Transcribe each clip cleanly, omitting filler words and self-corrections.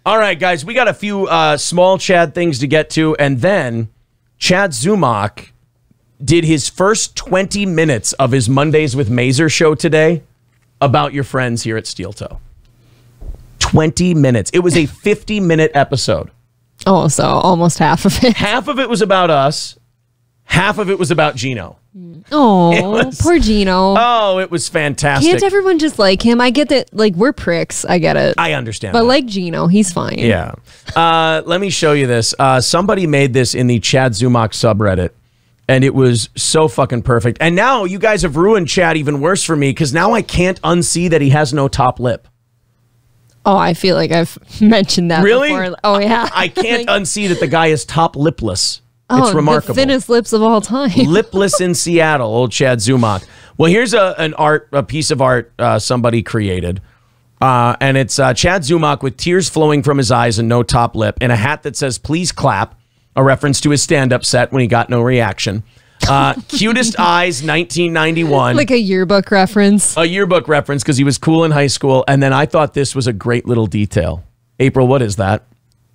All right, guys, we got a few small Chad things to get to, and then Chad Zumock did his first 20 minutes of his Mondays with Mazer show today about your friends here at Steel Toe. 20 minutes. It was a 50-minute episode. Oh, so almost half of it. Half of it was about us. Half of it was about Gino. Oh, poor Gino. Oh, it was fantastic. Can't everyone just like him? I get that, like, we're pricks. I get it. I understand But that. like Gino, he's fine. Yeah. Let me show you this. Somebody made this in the Chad Zumock subreddit, and it was so fucking perfect. And now you guys have ruined Chad even worse for me, because now I can't unsee that he has no top lip. Oh, I feel like I've mentioned that Really? before. Oh, yeah. I can't unsee that the guy is top lipless. Oh, It's remarkable. the thinnest lips of all time. Lipless in Seattle, old Chad Zumock. Well, here's a piece of art somebody created. And it's Chad Zumock with tears flowing from his eyes and no top lip, and a hat that says, "Please clap," a reference to his stand-up set when he got no reaction. Cutest eyes, 1991. Like a yearbook reference. A yearbook reference because he was cool in high school. And then I thought this was a great little detail. April, what is that?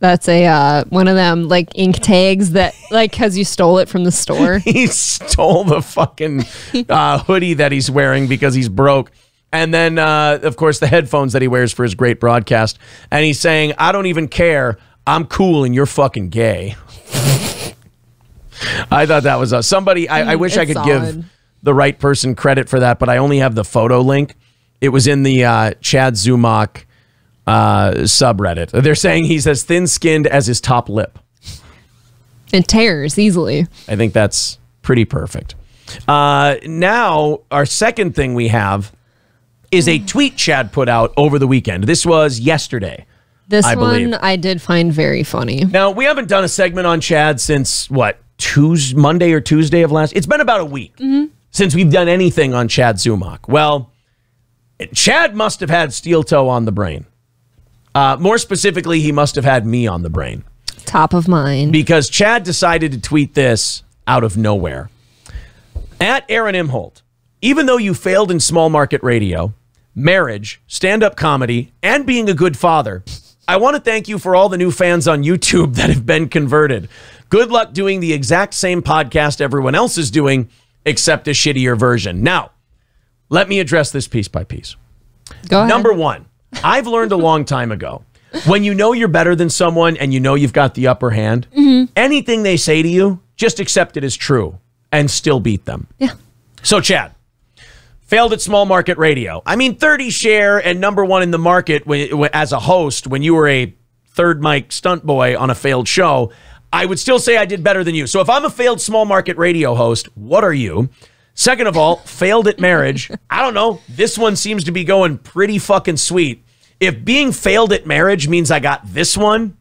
That's a one of them like ink tags that like because you stole it from the store. He stole the fucking hoodie that he's wearing because he's broke. And then, of course, the headphones that he wears for his great broadcast. And he's saying, "I don't even care. I'm cool and you're fucking gay." I thought that was somebody. I wish I could give the right person credit for that, but I only have the photo link. It was in the Chad Zumock subreddit. They're saying he's as thin-skinned as his top lip. It tears easily. I think that's pretty perfect. Now, our second thing we have is a tweet Chad put out over the weekend. This was yesterday. This I believe. one I did find very funny. Now, we haven't done a segment on Chad since, what, Monday or Tuesday of last? It's been about a week since we've done anything on Chad Zumock. Well, Chad must have had Steel Toe on the brain. More specifically, he must have had me on the brain. Top of mind. Because Chad decided to tweet this out of nowhere. At Aaron Imholt, even though you failed in small market radio, marriage, stand-up comedy, and being a good father, I want to thank you for all the new fans on YouTube that have been converted. Good luck doing the exact same podcast everyone else is doing, except a shittier version. Now, let me address this piece by piece. Go ahead. Number one, I've learned a long time ago, when you know you're better than someone and you know you've got the upper hand, anything they say to you, just accept it as true and still beat them. Yeah. So, Chad, failed at small market radio. I mean, 30 share and number one in the market as a host when you were a third mic stunt boy on a failed show. I would still say I did better than you. So if I'm a failed small market radio host, what are you? Second of all, failed at marriage. I don't know. This one seems to be going pretty fucking sweet. If being failed at marriage means I got this one,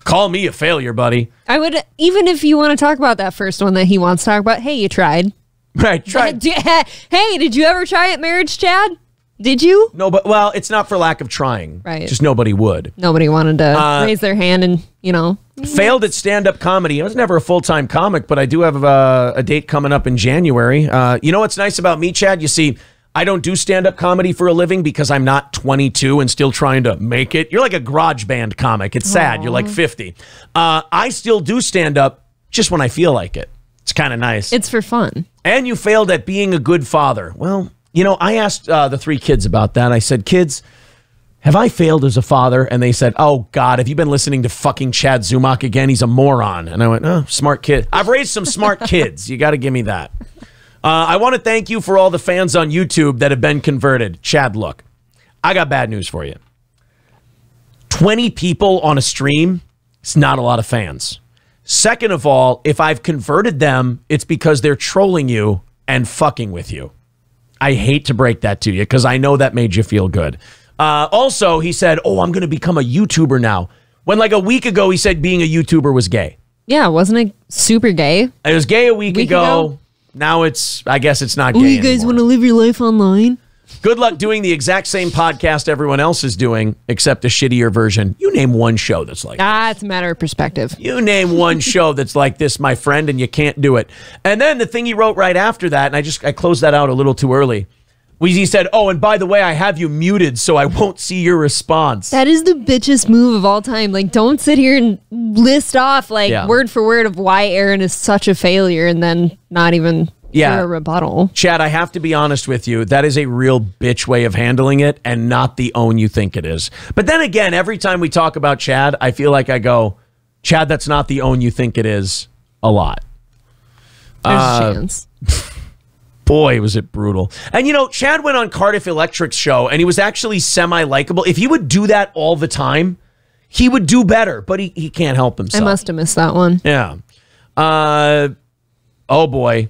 call me a failure, buddy. I would, even if you want to talk about that first one that he wants to talk about, hey, you tried. Right, tried. Hey, did you ever try at marriage, Chad? Did you? No, but, well, it's not for lack of trying. Right. Just nobody would. Nobody wanted to raise their hand and, you know. Failed at stand-up comedy. I was never a full-time comic, but I do have a date coming up in January. You know what's nice about me, Chad? You see, I don't do stand-up comedy for a living because I'm not 22 and still trying to make it. You're like a garage band comic. It's sad. You're like 50. I still do stand-up just when I feel like it. It's kind of nice. It's for fun. And you failed at being a good father. Well, you know, I asked the three kids about that. I said, kids, have I failed as a father? And they said, oh, God, have you been listening to fucking Chad Zumock again? He's a moron. And I went, oh, smart kid. I've raised some smart kids. You got to give me that. I want to thank you for all the fans on YouTube that have been converted. Chad, look, I got bad news for you. 20 people on a stream, it's not a lot of fans. Second of all, if I've converted them, it's because they're trolling you and fucking with you. I hate to break that to you because I know that made you feel good. Also, he said, oh, I'm going to become a YouTuber now. When like a week ago, he said being a YouTuber was gay. Yeah, wasn't it super gay? It was gay a week ago. Now I guess it's not gay you guys anymore. want to live your life online? Good luck doing the exact same podcast everyone else is doing, except a shittier version. You name one show that's like this. It's a matter of perspective. You name one show that's like this, my friend, and you can't do it. And then the thing he wrote right after that, and I closed that out a little too early. He said, oh, and by the way, I have you muted so I won't see your response. That is the bitchest move of all time. Like, don't sit here and list off, like, word for word of why Aaron is such a failure and then not even hear a rebuttal. Chad, I have to be honest with you. That is a real bitch way of handling it and not the own you think it is. But then again, every time we talk about Chad, I feel like I go, Chad, that's not the own you think it is a lot. There's a chance. Boy, was it brutal. And, you know, Chad went on Cardiff Electric's show, and he was actually semi-likable. If he would do that all the time, he would do better, but he can't help himself. I must have missed that one. Yeah. Oh, boy.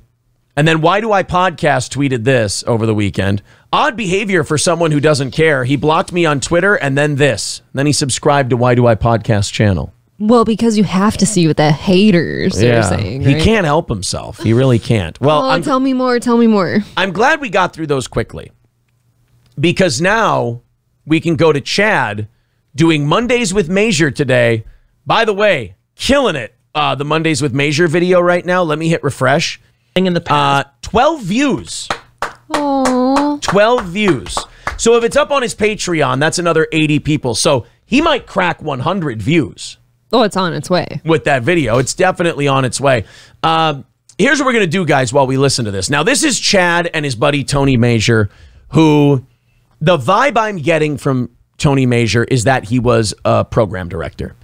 And then Why Do I Podcast tweeted this over the weekend. Odd behavior for someone who doesn't care. He blocked me on Twitter, and then this. And then he subscribed to Why Do I Podcast channel. Well, because you have to see what the haters are saying. Right? He can't help himself. He really can't. Well, tell me more. Tell me more. I'm glad we got through those quickly, because now we can go to Chad doing Mondays with Major today. By the way, killing it. The Mondays with Major video right now. Let me hit refresh. In the past. 12 views. Aww. 12 views. So if it's up on his Patreon, that's another 80 people. So he might crack 100 views. Oh, it's on its way. With that video. It's definitely on its way. Here's what we're going to do, guys, while we listen to this. Now, this is Chad and his buddy Tony Major, who the vibe I'm getting from Tony Major is that he was a program director.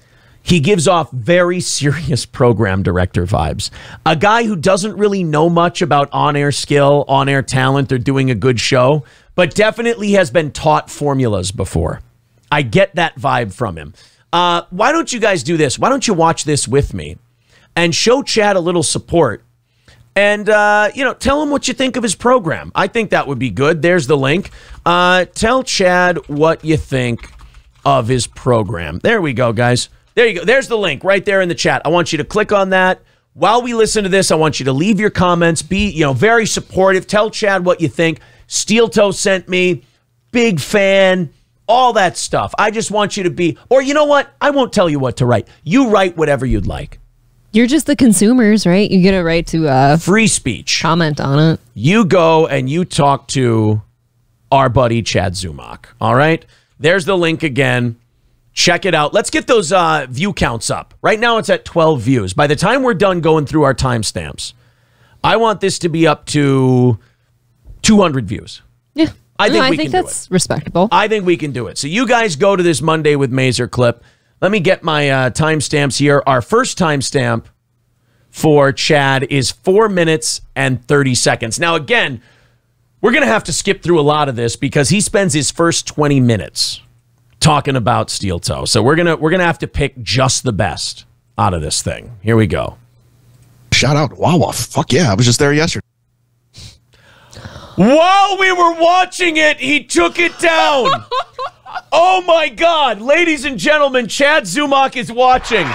He gives off very serious program director vibes. A guy who doesn't really know much about on-air skill, on-air talent, or doing a good show, but definitely has been taught formulas before. I get that vibe from him. Why don't you guys do this? Why don't you watch this with me and show Chad a little support and, you know, tell him what you think of his program. I think that would be good. There's the link. Tell Chad what you think of his program. There we go, guys. There you go. There's the link right there in the chat. I want you to click on that. While we listen to this, I want you to leave your comments. Be, you know, very supportive. Tell Chad what you think. Steel Toe sent me. Big fan. All that stuff. I just want you to be, or you know what? I won't tell you what to write. You write whatever you'd like. You're just the consumers, right? You get a right to free speech. Comment on it. You go and you talk to our buddy Chad Zumock. All right? There's the link again. Check it out. Let's get those view counts up. Right now it's at 12 views. By the time we're done going through our timestamps, I want this to be up to 200 views. Yeah. I think that's respectable. I think we can do it. So you guys go to this Monday with Major clip. Let me get my timestamps here. Our first timestamp for Chad is 4 minutes and 30 seconds. Now, again, we're going to have to skip through a lot of this because he spends his first 20 minutes talking about Steel Toe. So we're gonna have to pick just the best out of this thing. Here we go. Shout out Wawa. Fuck yeah, I was just there yesterday. While we were watching it, he took it down. Oh my God. Ladies and gentlemen, Chad Zumock is watching.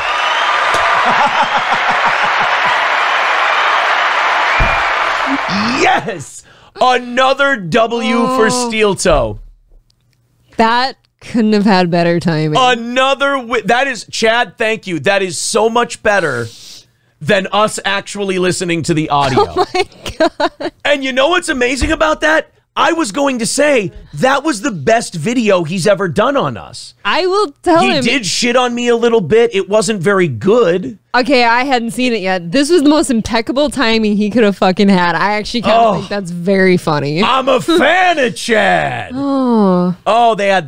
Yes. Another W for Steel Toe. That couldn't have had better timing. That is, Chad, thank you. That is so much better than us actually listening to the audio. Oh my God. And you know what's amazing about that? I was going to say that was the best video he's ever done on us. I will tell him. He did shit on me a little bit. It wasn't very good. Okay, I hadn't seen it yet. This was the most impeccable timing he could have fucking had. I actually kind of think that's very funny. I'm a fan of Chad. Oh, they had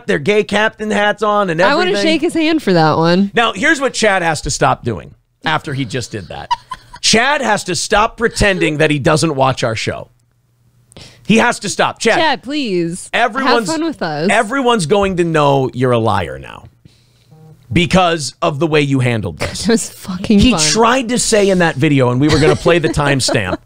their gay captain hats on and everything. I want to shake his hand for that one. Now, here's what Chad has to stop doing after he just did that. Chad has to stop pretending that he doesn't watch our show. He has to stop. Chad, please. Have fun with us. Everyone's going to know you're a liar now because of the way you handled this. It was fucking He fun. tried to say in that video, and we were going to play the timestamp.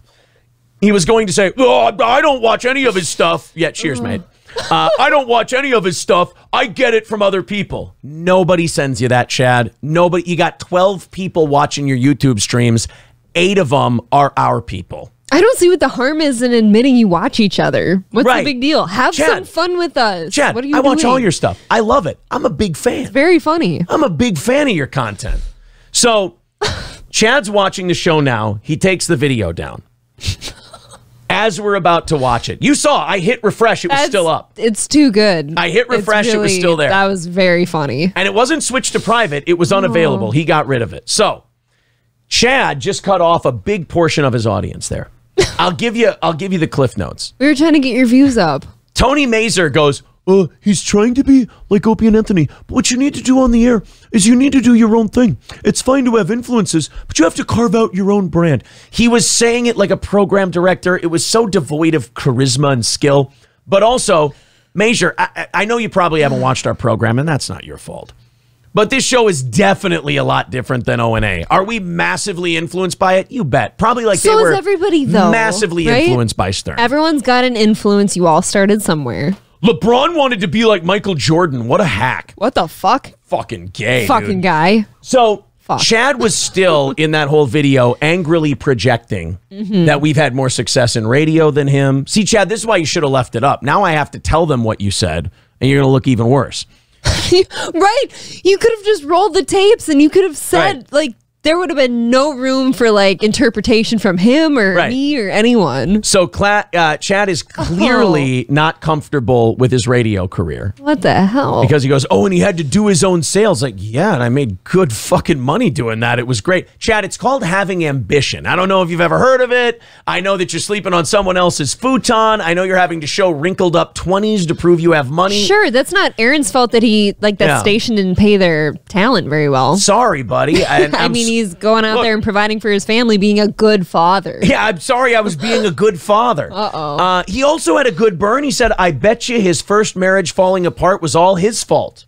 He was going to say, oh, I don't watch any of his stuff. Yeah, cheers, mate. I don't watch any of his stuff. I get it from other people. Nobody sends you that, Chad. Nobody. You got 12 people watching your YouTube streams. 8 of them are our people. I don't see what the harm is in admitting you watch each other. What's the big deal? Have some fun with us. Chad, what are you I watch doing? all your stuff. I love it. I'm a big fan. It's very funny. I'm a big fan of your content. So, Chad's watching the show now. He takes the video down. as we're about to watch it. You saw, I hit refresh, it was still up. It's too good. I hit refresh, it was still there. That was very funny. And it wasn't switched to private, it was unavailable. He got rid of it. So, Chad just cut off a big portion of his audience there. I'll give you the cliff notes. We were trying to get your views up. Tony Mazur goes, he's trying to be like Opie and Anthony, but what you need to do on the air is you need to do your own thing. It's fine to have influences, but you have to carve out your own brand. He was saying it like a program director. It was so devoid of charisma and skill. But also, Mazur, I know you probably haven't watched our program, and that's not your fault. But this show is definitely a lot different than O&A. Are we massively influenced by it? You bet. Probably like so they were is everybody, though, massively right? influenced by Stern. Everyone's got an influence. You all started somewhere. LeBron wanted to be like Michael Jordan. What a hack. What the fuck? Fucking gay, fucking dude. guy. So Chad was still in that whole video angrily projecting that we've had more success in radio than him. See, Chad, this is why you should have left it up. Now I have to tell them what you said, and you're going to look even worse. Right. You could have just rolled the tapes and you could have said, like, there would have been no room for, like, interpretation from him or me or anyone. So Chad is clearly not comfortable with his radio career. What the hell? Because he goes, and he had to do his own sales. Like, yeah, and I made good fucking money doing that. It was great. Chad, it's called having ambition. I don't know if you've ever heard of it. I know that you're sleeping on someone else's futon. I know you're having to show wrinkled up 20s to prove you have money. Sure, that's not Aaron's fault that that station didn't pay their talent very well. Sorry, buddy. I mean, he's going out there and providing for his family, being a good father. Yeah, I'm sorry I was being a good father. He also had a good burn. He said, I bet you his first marriage falling apart was all his fault.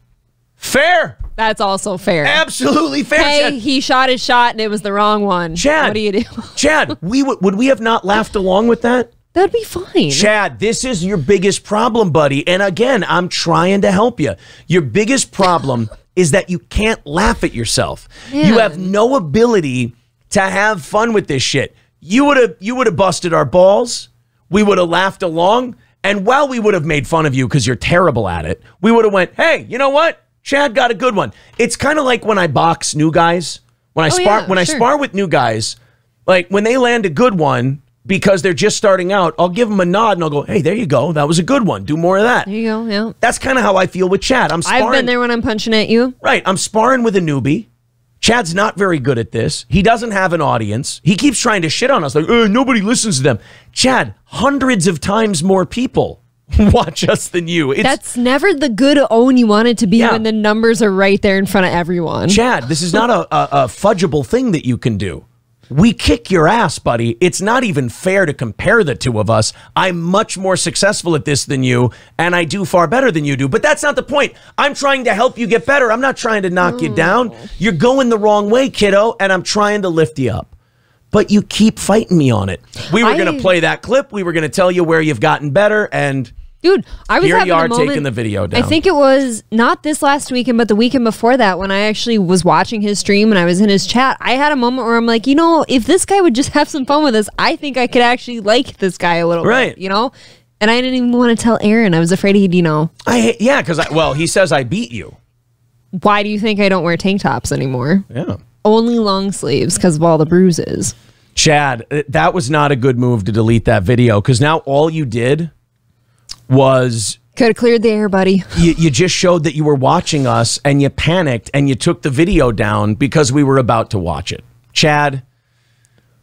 Fair. That's also fair. Absolutely fair. Hey, Chad. he shot his shot and it was the wrong one. Chad. What do you do? Chad, would we have not laughed along with that? That'd be fine. Chad, this is your biggest problem, buddy. And again, I'm trying to help you. Your biggest problem is that you can't laugh at yourself. Man. You have no ability to have fun with this shit. You would have busted our balls. We would have laughed along. And while we would have made fun of you because you're terrible at it, we would have went, hey, you know what? Chad got a good one. It's kind of like when I box new guys. When I spar with new guys, like when they land a good one, because they're just starting out, I'll give them a nod and I'll go, hey, there you go. That was a good one. Do more of that. There you go, yeah. That's kind of how I feel with Chad. I've been there when I'm punching at you. Right. I'm sparring with a newbie. Chad's not very good at this. He doesn't have an audience. He keeps trying to shit on us like, nobody listens to them. Chad, hundreds of times more people watch us than you. That's never the good own you want it to be when the numbers are right there in front of everyone. Chad, this is not a fudgeable thing that you can do. We kick your ass, buddy. It's not even fair to compare the two of us. I'm much more successful at this than you, and I do far better than you do. But that's not the point. I'm trying to help you get better. I'm not trying to knock you down. You're going the wrong way, kiddo, and I'm trying to lift you up. But you keep fighting me on it. We were going to play that clip. We were going to tell you where you've gotten better, and... Dude, I was here you are taking the video down. I think it was not this last weekend, but the weekend before that when I actually was watching his stream and I was in his chat. I had a moment where I'm like, you know, if this guy would just have some fun with us, I think I could actually like this guy a little bit, you know? And I didn't even want to tell Aaron. I was afraid he'd, you know. Yeah, because, well, he says I beat you. Why do you think I don't wear tank tops anymore? Yeah. Only long sleeves because of all the bruises. Chad, that was not a good move to delete that video because now all you did was... Could have cleared the air, buddy. You just showed that you were watching us and you panicked and you took the video down because we were about to watch it. Chad,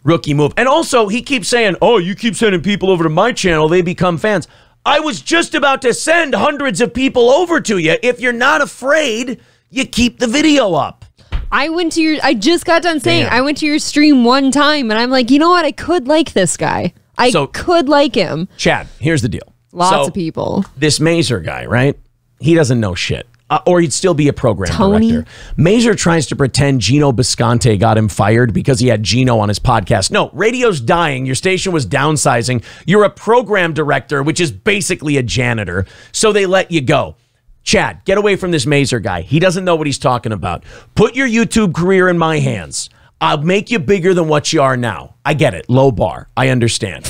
rookie move. And also, he keeps saying, oh, you keep sending people over to my channel, they become fans. I was just about to send hundreds of people over to you. If you're not afraid, you keep the video up. I just got done saying, I went to your stream one time and I'm like, you know what? I could like this guy. I could like him. Chad, here's the deal. Lots of people. This Mazur guy, right? He doesn't know shit. Or he'd still be a program director. Mazur tries to pretend Gino Bisconte got him fired because he had Gino on his podcast. No, radio's dying. Your station was downsizing. You're a program director, which is basically a janitor. So they let you go. Chad, get away from this Mazur guy. He doesn't know what he's talking about. Put your YouTube career in my hands. I'll make you bigger than what you are now. I get it. Low bar. I understand.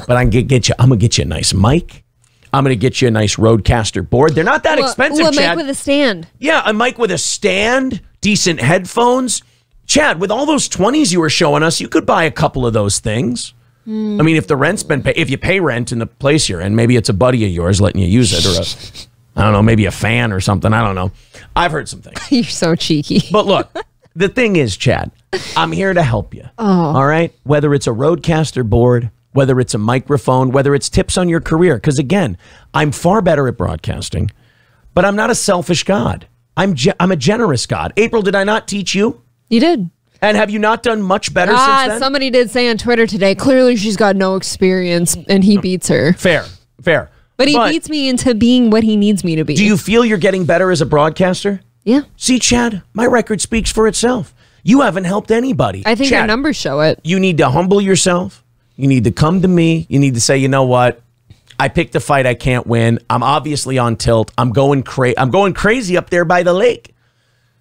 But I'm going to get you a nice mic. I'm going to get you a nice Rodecaster board. They're not that expensive, a Chad. mic with a stand. Yeah, a mic with a stand, decent headphones. Chad, with all those 20s you were showing us, you could buy a couple of those things. I mean, if the rent's been paid, if you pay rent in the place you're in, maybe it's a buddy of yours letting you use it, or I don't know, maybe a fan or something. I don't know. I've heard some things. You're so cheeky. But look, the thing is, Chad, I'm here to help you. All right? Whether it's a Rodecaster board, whether it's a microphone, whether it's tips on your career. Because again, I'm far better at broadcasting, but I'm not a selfish God. I'm a generous God. April, did I not teach you? You did. And have you not done much better since then? Somebody did say on Twitter today, clearly she's got no experience, and he beats her. Fair. But he beats me into being what he needs me to be. Do you feel you're getting better as a broadcaster? Yeah. See, Chad, my record speaks for itself. You haven't helped anybody. I think Chad, your numbers show it. You need to humble yourself. You need to come to me. You need to say, you know what? I picked a fight I can't win. I'm obviously on tilt. I'm going crazy up there by the lake.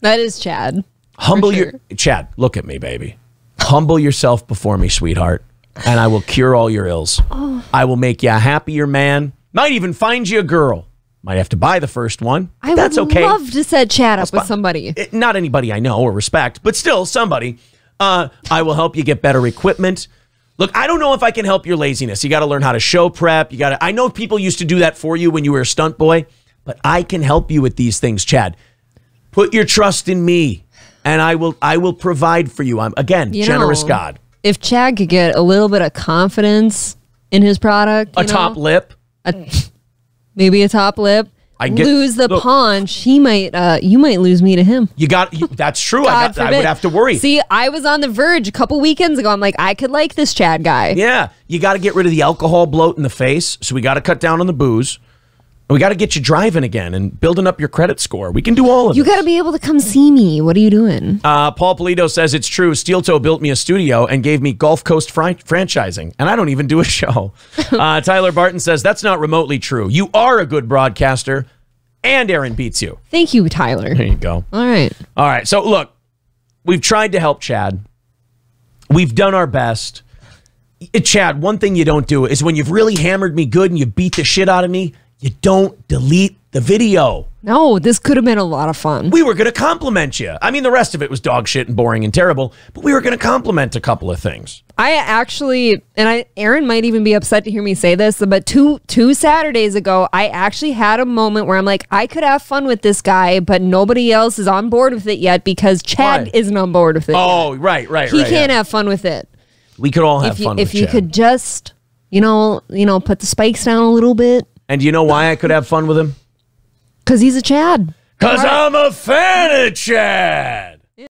That is Chad. Humble Chad, look at me, baby. Humble yourself before me, sweetheart, and I will cure all your ills. I will make you a happier man. Might even find you a girl. Might have to buy the first one. That's okay. I would love to set Chad up with somebody. Not anybody I know or respect, but still somebody. I will help you get better equipment. Look, I don't know if I can help your laziness. You got to learn how to show prep. I know people used to do that for you when you were a stunt boy, but I can help you with these things, Chad. Put your trust in me. And I will provide for you. I'm, again, generous God. If Chad could get a little bit of confidence in his product, top lip, maybe a top lip, lose the paunch, you might lose me to him. That's true. I would have to worry. See, I was on the verge a couple weekends ago. I'm like, I could like this Chad guy. Yeah, you got to get rid of the alcohol bloat in the face. So we got to cut down on the booze. We got to get you driving again and building up your credit score. We can do all of it. You got to be able to come see me. What are you doing? Paul Polito says it's true. Steel Toe built me a studio and gave me Gulf Coast franchising, and I don't even do a show. Tyler Barton says that's not remotely true. You are a good broadcaster, and Aaron beats you. Thank you, Tyler. There you go. All right. So look, we've tried to help Chad. We've done our best. Chad, one thing you don't do is when you've really hammered me good and you beat the shit out of me, you don't delete the video. No, this could have been a lot of fun. We were going to compliment you. I mean, the rest of it was dog shit and boring and terrible, but we were going to compliment a couple of things. I actually, Aaron might even be upset to hear me say this, but two Saturdays ago, I actually had a moment where I'm like, I could have fun with this guy, but nobody else is on board with it yet because Chad isn't on board with it yet. Right. He can't have fun with it. We could all have fun with Chad. If you could just, put the spikes down a little bit. And do you know why I could have fun with him? Because he's a Chad. Because I'm a fan of Chad.